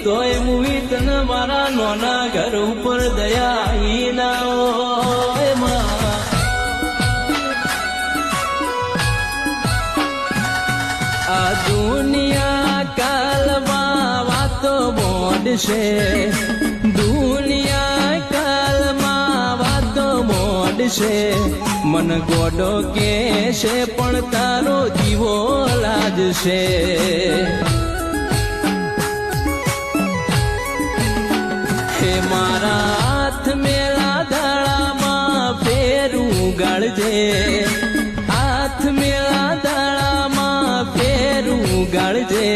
તોય મુવી તને મારા નોના ઘર ઉપર દયા ના હોય માં. આ દુનિયા કાલમાં વાતો મોડશે, દુનિયા કાલમાં વાતો મોડશે. મન ગોડો કે છે પણ તારો જીવો લાજશે. હે મારા હાથ મેળા દાડામાં ફેરું ગાળજે, હાથ મેળા દાડામાં ફેરું ગાળજે.